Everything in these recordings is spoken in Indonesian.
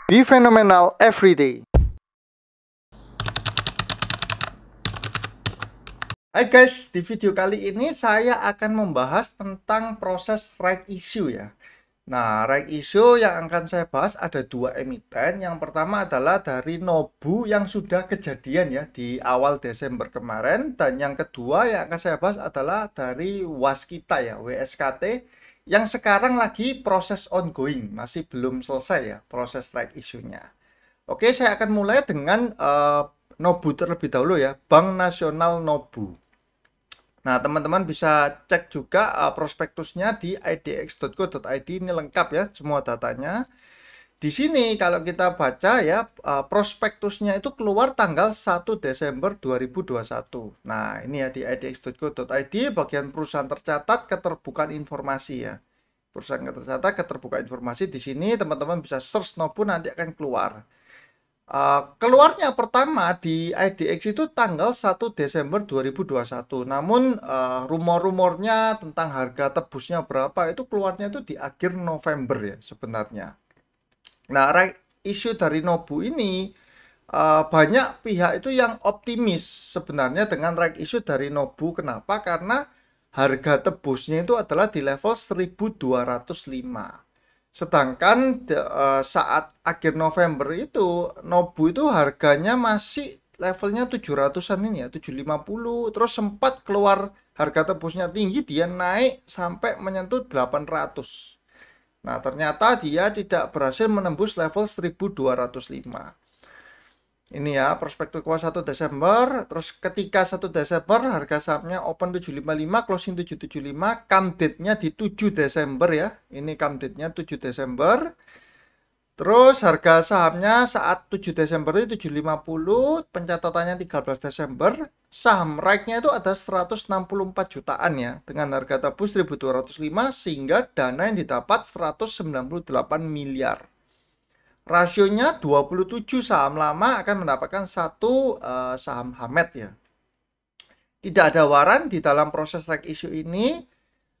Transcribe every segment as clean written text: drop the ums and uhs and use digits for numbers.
Be phenomenal every day. Hai guys, di video kali ini saya akan membahas tentang proses right issue ya. Nah, right issue yang akan saya bahas ada dua emiten. Yang pertama adalah dari Nobu yang sudah kejadian ya di awal Desember kemarin. Dan yang kedua yang akan saya bahas adalah dari Waskita ya, WSKT. Yang sekarang lagi proses ongoing, masih belum selesai ya proses right issue-nya. Oke, saya akan mulai dengan Nobu terlebih dahulu ya, Bank Nasional Nobu. Nah, teman-teman bisa cek juga prospektusnya di idx.co.id, ini lengkap ya semua datanya. Di sini kalau kita baca ya, prospektusnya itu keluar tanggal 1 Desember 2021. Nah, ini ya di idx.co.id bagian perusahaan tercatat keterbukaan informasi ya. Perusahaan tercatat keterbukaan informasi di sini teman-teman bisa search Nobu nanti akan keluar. Keluarnya pertama di IDX itu tanggal 1 Desember 2021. Namun rumor-rumornya tentang harga tebusnya berapa itu keluarnya itu di akhir November ya sebenarnya. Nah, right issue dari Nobu ini banyak pihak itu yang optimis sebenarnya dengan right issue dari Nobu. Kenapa? Karena harga tebusnya itu adalah di level 1205. Sedangkan saat akhir November itu Nobu itu harganya masih levelnya 700-an ini ya, 750. Terus sempat keluar harga tebusnya tinggi, dia naik sampai menyentuh 800. Nah, ternyata dia tidak berhasil menembus level 1205. Ini ya, prospektus keluar 1 Desember. Terus ketika 1 Desember harga sahamnya open 755, closing 775, come date-nya di 7 Desember ya. Ini come date-nya 7 Desember. Terus harga sahamnya saat 7 Desember itu 750, pencatatannya 13 Desember. Saham right-nya itu ada 164 jutaan ya, dengan harga tebus 1205 sehingga dana yang didapat 198 miliar. Rasionya 27 saham lama akan mendapatkan satu saham Hamet ya. Tidak ada waran di dalam proses right issue ini.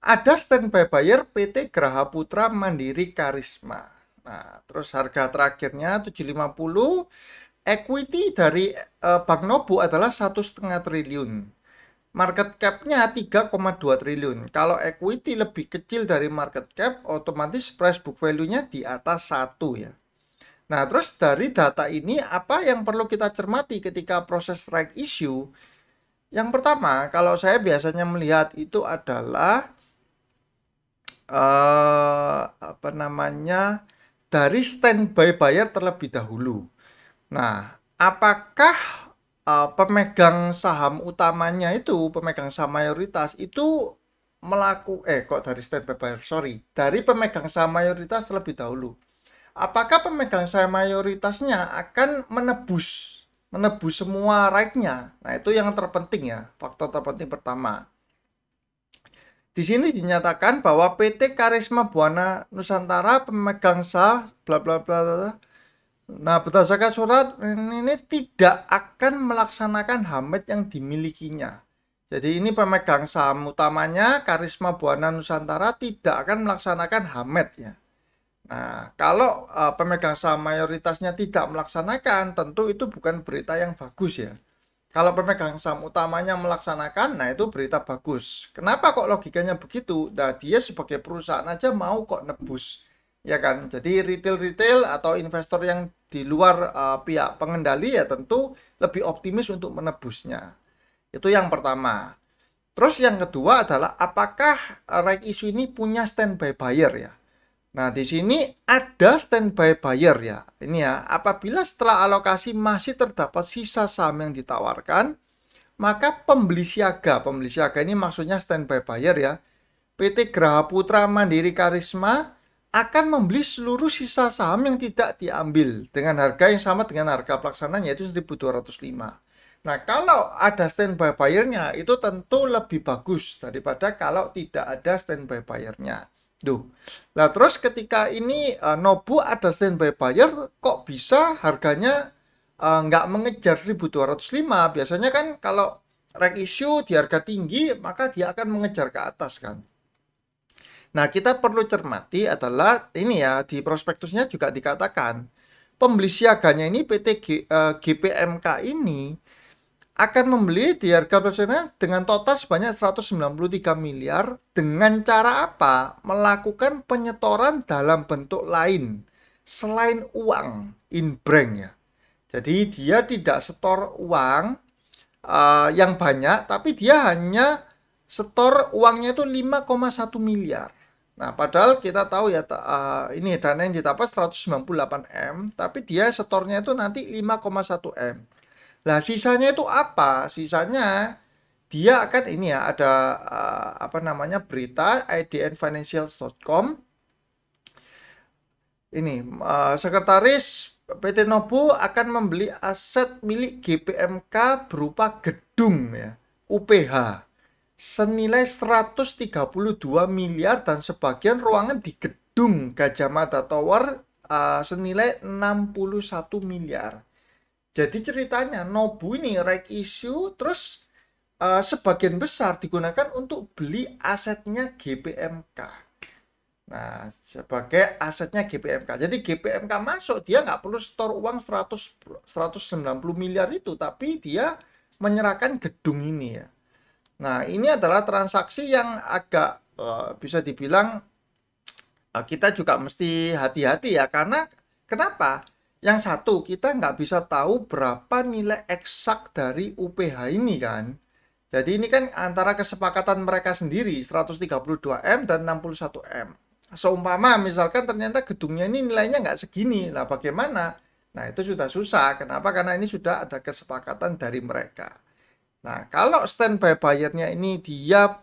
Ada standby buyer PT Graha Putra Mandiri Karisma. Nah, terus harga terakhirnya 750. Equity dari Bank Nobu adalah 1,5 triliun. Market cap-nya 3,2 triliun. Kalau equity lebih kecil dari market cap, otomatis price book value-nya di atas 1 ya. Nah, terus dari data ini apa yang perlu kita cermati ketika proses right issue? Yang pertama, kalau saya biasanya melihat itu adalah dari standby buyer terlebih dahulu. Nah, apakah pemegang saham utamanya itu, pemegang saham mayoritas itu dari standby buyer, dari pemegang saham mayoritas terlebih dahulu. Apakah pemegang saham mayoritasnya akan menebus semua right-nya? Nah, itu yang terpenting ya, faktor terpenting pertama. Di sini dinyatakan bahwa PT Karisma Buana Nusantara pemegang saham bla bla bla. Nah, berdasarkan surat ini tidak akan melaksanakan Hamet yang dimilikinya. Jadi ini pemegang saham utamanya Karisma Buana Nusantara tidak akan melaksanakan Hamet ya. Nah, kalau pemegang saham mayoritasnya tidak melaksanakan, tentu itu bukan berita yang bagus ya. Kalau pemegang saham utamanya melaksanakan, nah itu berita bagus. Kenapa kok logikanya begitu? Nah, dia sebagai perusahaan aja mau kok nebus, ya kan? Jadi retail atau investor yang di luar pihak pengendali ya tentu lebih optimis untuk menebusnya. Itu yang pertama. Terus yang kedua adalah apakah right issue ini punya standby buyer ya? Nah, di sini ada standby buyer ya. Ini ya, apabila setelah alokasi masih terdapat sisa saham yang ditawarkan, maka pembeli siaga ini maksudnya standby buyer ya. PT Graha Putra Mandiri Karisma akan membeli seluruh sisa saham yang tidak diambil dengan harga yang sama dengan harga pelaksanaan yaitu 1205. Nah, kalau ada standby buyer-nya itu tentu lebih bagus daripada kalau tidak ada standby buyer-nya. Nah terus ketika ini Nobu ada standby buyer, kok bisa harganya nggak mengejar 1205? Biasanya kan kalau right issue di harga tinggi, maka dia akan mengejar ke atas kan. Nah, kita perlu cermati adalah ini ya, di prospektusnya juga dikatakan pembeli siaganya ini GPMK ini akan membeli di harga operasional dengan total sebanyak 193 miliar dengan cara apa? Melakukan penyetoran dalam bentuk lain selain uang in bank ya. Jadi dia tidak setor uang yang banyak, tapi dia hanya setor uangnya itu 5,1 miliar. Nah, padahal kita tahu ya, ini dana yang didapat 198 M, tapi dia setornya itu nanti 5,1 M. Nah, sisanya itu apa? Sisanya dia akan ini ya, ada apa namanya berita idnfinancials.com. Ini sekretaris PT Nobu akan membeli aset milik GPMK berupa gedung ya, UPH senilai 132 miliar dan sebagian ruangan di gedung Gajah Mada Tower senilai 61 miliar. Jadi ceritanya Nobu ini right issue terus sebagian besar digunakan untuk beli asetnya GPMK. Nah, sebagai asetnya GPMK. Jadi GPMK masuk, dia nggak perlu store uang 190 miliar itu, tapi dia menyerahkan gedung ini ya. Nah, ini adalah transaksi yang agak bisa dibilang kita juga mesti hati-hati ya. Karena kenapa? Yang satu, kita nggak bisa tahu berapa nilai eksak dari UPH ini kan. Jadi ini kan antara kesepakatan mereka sendiri, 132 M dan 61 M. Seumpama misalkan ternyata gedungnya ini nilainya nggak segini. Nah, bagaimana? Nah, itu sudah susah. Kenapa? Karena ini sudah ada kesepakatan dari mereka. Nah, kalau standby buyernya ini dia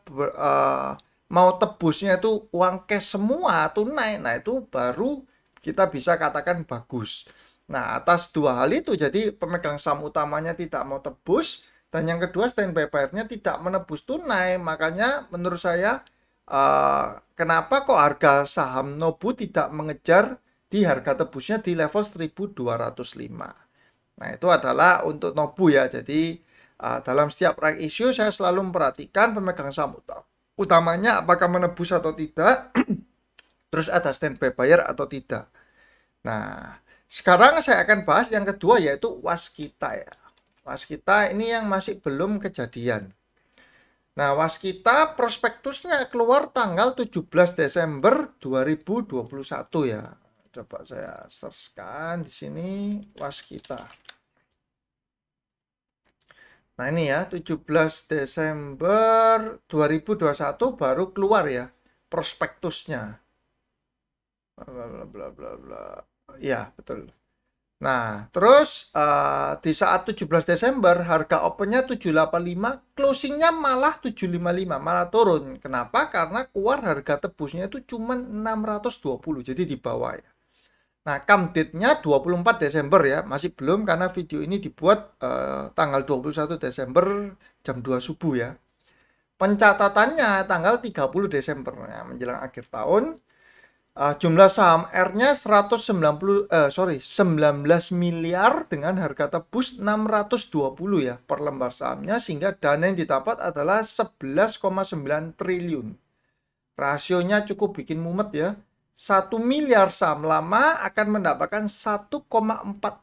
mau tebusnya itu uang cash semua tunai, nah itu baru kita bisa katakan bagus. Nah, atas dua hal itu, jadi pemegang saham utamanya tidak mau tebus, dan yang kedua standby buyernya tidak menebus tunai. Makanya menurut saya, kenapa kok harga saham Nobu tidak mengejar di harga tebusnya di level 1205. Nah, itu adalah untuk Nobu ya, jadi dalam setiap right issue saya selalu memperhatikan pemegang saham utamanya apakah menebus atau tidak, terus ada standby buyer atau tidak. Nah, sekarang saya akan bahas yang kedua yaitu Waskita ya. Waskita ini yang masih belum kejadian. Nah, Waskita prospektusnya keluar tanggal 17 Desember 2021 ya. Coba saya searchkan di sini Waskita. Nah, ini ya, 17 Desember 2021 baru keluar ya prospektusnya. Bla bla bla bla. Ya, betul. Nah, terus di saat 17 Desember harga opennya 785, closingnya malah 755, malah turun. Kenapa? Karena keluar harga tebusnya itu cuma 620, jadi di bawah ya. Nah, come date-nya 24 Desember ya, masih belum karena video ini dibuat tanggal 21 Desember jam 2 subuh ya. Pencatatannya tanggal 30 Desember ya, menjelang akhir tahun. Jumlah saham R-nya 19 miliar dengan harga tebus 620 ya per lembar sahamnya, sehingga dana yang didapat adalah 11,9 triliun. Rasionya cukup bikin mumet ya. 1 miliar saham lama akan mendapatkan 1,4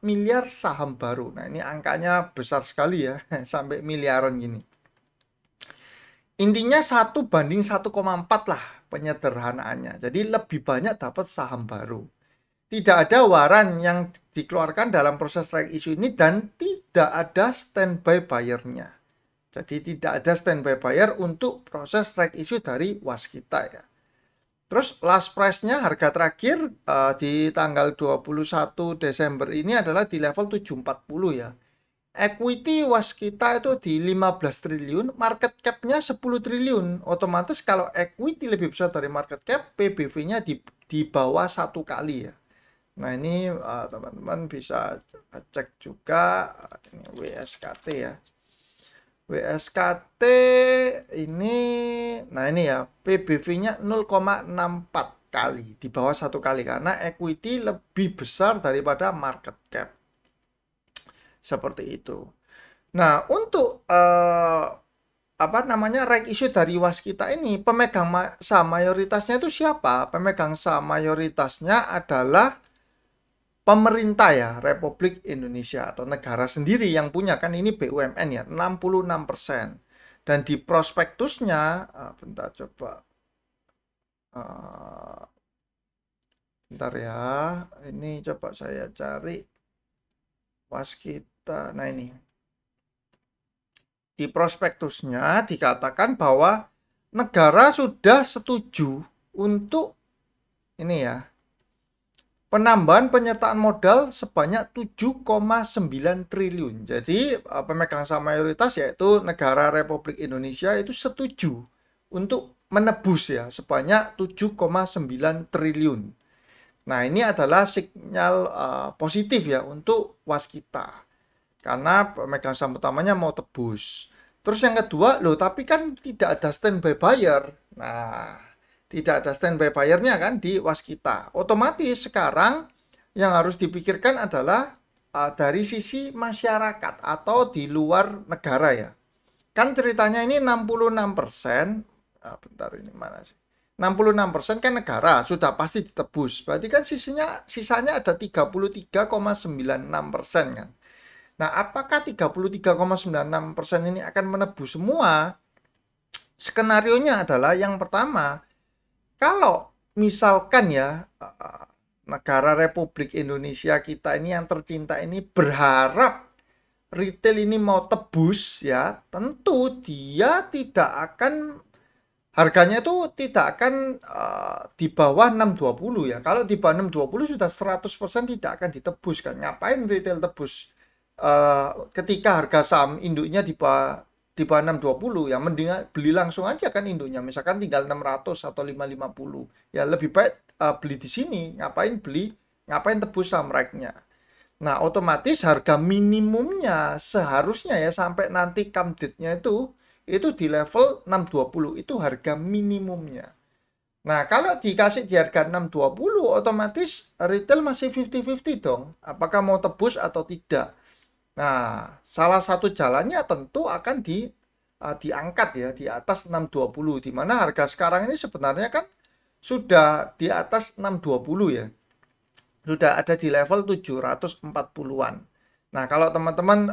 miliar saham baru. Nah, ini angkanya besar sekali ya, sampai miliaran gini. Intinya 1 banding 1,4 lah penyederhanaannya. Jadi lebih banyak dapat saham baru. Tidak ada waran yang dikeluarkan dalam proses right issue ini dan tidak ada standby buyer-nya. Jadi tidak ada standby buyer untuk proses right issue dari Waskita ya. Terus last price-nya harga terakhir di tanggal 21 Desember ini adalah di level 740 ya. Equity Waskita itu di 15 triliun, market cap-nya 10 triliun. Otomatis kalau equity lebih besar dari market cap, PBV-nya di bawah 1 kali ya. Nah, ini teman-teman bisa cek juga ini WSKT ya. WSKT ini, nah ini ya, PBV-nya 0,64 kali, di bawah 1 kali, karena equity lebih besar daripada market cap. Seperti itu. Nah, untuk apa namanya right issue dari Waskita ini, pemegang saham mayoritasnya itu siapa? Pemegang saham mayoritasnya adalah pemerintah ya, Republik Indonesia atau negara sendiri yang punya, kan ini BUMN ya, 66%. Dan di prospektusnya, bentar coba, bentar ya, ini coba saya cari Waskita. Nah ini, di prospektusnya dikatakan bahwa negara sudah setuju untuk ini ya, penambahan penyertaan modal sebanyak 7,9 triliun. Jadi pemegang saham mayoritas yaitu negara Republik Indonesia itu setuju untuk menebus ya sebanyak 7,9 triliun. Nah, ini adalah sinyal positif ya untuk Waskita. Karena pemegang saham utamanya mau tebus. Terus yang kedua, loh tapi kan tidak ada standby buyer. Nah, tidak ada standby buyer-nya kan di Waskita. Otomatis sekarang yang harus dipikirkan adalah dari sisi masyarakat atau di luar negara ya. Kan ceritanya ini 66%. Bentar ini mana sih? 66% kan negara sudah pasti ditebus. Berarti kan sisanya ada 33,96% kan. Nah, apakah 33,96% ini akan menebus semua? Skenarionya adalah yang pertama, kalau misalkan ya negara Republik Indonesia kita ini yang tercinta ini berharap retail ini mau tebus ya, tentu dia tidak akan, harganya itu tidak akan di bawah 620 ya. Kalau di bawah 620 sudah 100% tidak akan ditebus kan. Ngapain retail tebus ketika harga saham induknya di bawah 620 ya, mending beli langsung aja kan induknya, misalkan tinggal 600 atau 550 ya, lebih baik beli di sini, ngapain tebus saham ranknya. Nah, otomatis harga minimumnya seharusnya ya sampai nanti come date-nya itu di level 620, itu harga minimumnya. Nah, kalau dikasih di harga 620 otomatis retail masih 50-50 dong, apakah mau tebus atau tidak. Nah, salah satu jalannya tentu akan diangkat ya di atas 620, di mana harga sekarang ini sebenarnya kan sudah di atas 620 ya. Sudah ada di level 740-an. Nah, kalau teman-teman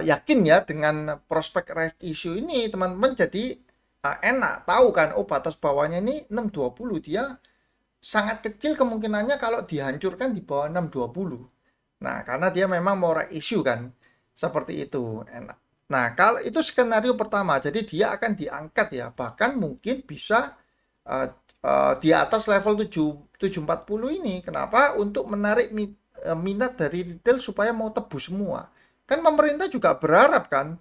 yakin ya dengan prospek right issue ini, teman-teman jadi enak tahu kan, oh batas bawahnya ini 620, dia sangat kecil kemungkinannya kalau dihancurkan di bawah 620. Nah, karena dia memang mau right issue kan, seperti itu, enak. Nah, kalau itu skenario pertama, jadi dia akan diangkat ya, bahkan mungkin bisa di atas level 740 ini. Kenapa? Untuk menarik minat dari retail supaya mau tebus semua. Kan pemerintah juga berharap kan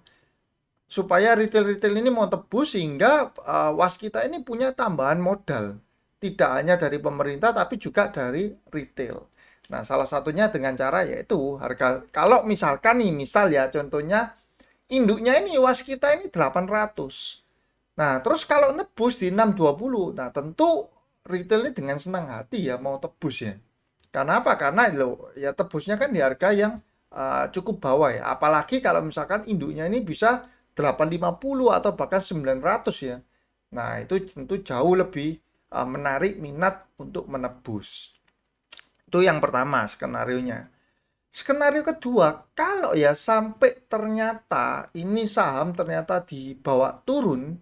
supaya retail-retail ini mau tebus, sehingga Waskita ini punya tambahan modal. Tidak hanya dari pemerintah tapi juga dari retail. Nah, salah satunya dengan cara yaitu harga, kalau misalkan nih, misal ya contohnya induknya ini Waskita ini 800. Nah, terus kalau nebus di 620, nah tentu retail ini dengan senang hati ya mau tebus ya. Karena apa? Karena lo ya tebusnya kan di harga yang cukup bawah ya. Apalagi kalau misalkan induknya ini bisa 850 atau bahkan 900 ya. Nah, itu tentu jauh lebih menarik minat untuk menebus. Itu yang pertama skenarionya. Skenario kedua, kalau ya sampai ternyata ini saham ternyata dibawa turun,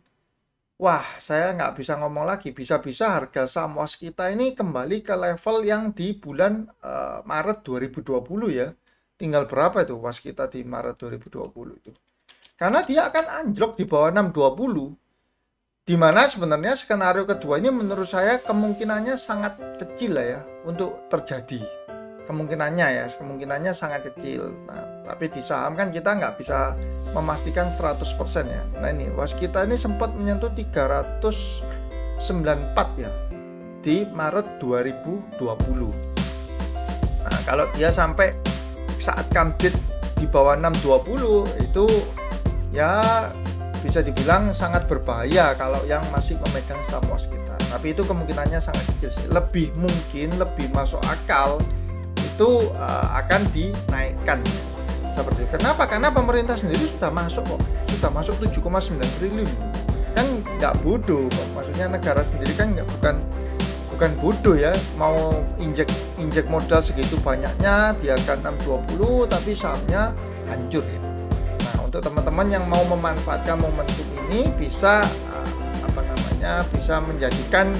wah, saya nggak bisa ngomong lagi. Bisa-bisa harga saham Waskita ini kembali ke level yang di bulan Maret 2020 ya. Tinggal berapa itu Waskita di Maret 2020 itu? Karena dia akan anjlok di bawah 620. Dimana sebenarnya skenario kedua ini menurut saya kemungkinannya sangat kecil lah ya untuk terjadi. Kemungkinannya sangat kecil. Nah, tapi di saham kan kita nggak bisa memastikan 100% ya. Nah, ini Waskita ini sempat menyentuh 394 ya di Maret 2020. Nah, kalau dia sampai saat come date di bawah 620 itu ya bisa dibilang sangat berbahaya kalau yang masih memegang saham Waskita. Tapi itu kemungkinannya sangat kecil sih. Lebih masuk akal itu akan dinaikkan seperti itu. Kenapa? Karena pemerintah sendiri sudah masuk 7,9 triliun. Kan nggak bodoh, maksudnya negara sendiri kan bukan bukan bodoh ya, mau injek modal segitu banyaknya biarkan 620 tapi sahamnya hancur ya. Nah, untuk teman-teman yang mau memanfaatkan momentum ini bisa bisa menjadikan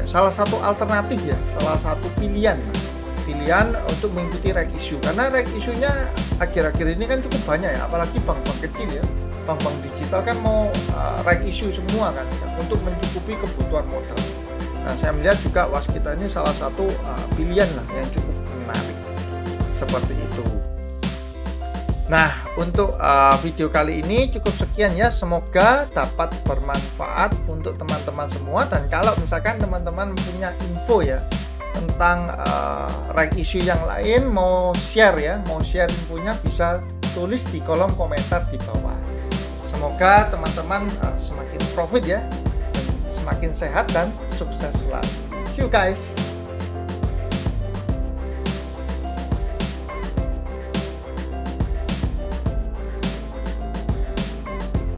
salah satu alternatif ya, salah satu pilihan untuk mengikuti right issue, karena right issue-nya akhir-akhir ini kan cukup banyak ya, apalagi bank-bank kecil ya, bank-bank digital kan mau right issue semua kan ya, untuk mencukupi kebutuhan modal. Nah, saya melihat juga Waskita ini salah satu pilihan lah yang cukup menarik seperti itu. Nah, untuk video kali ini cukup sekian ya, semoga dapat bermanfaat untuk teman-teman semua. Dan kalau misalkan teman-teman punya info ya tentang right issue yang lain, mau share infonya, bisa tulis di kolom komentar di bawah. Semoga teman-teman semakin profit ya, dan semakin sehat dan sukses selalu. See you guys.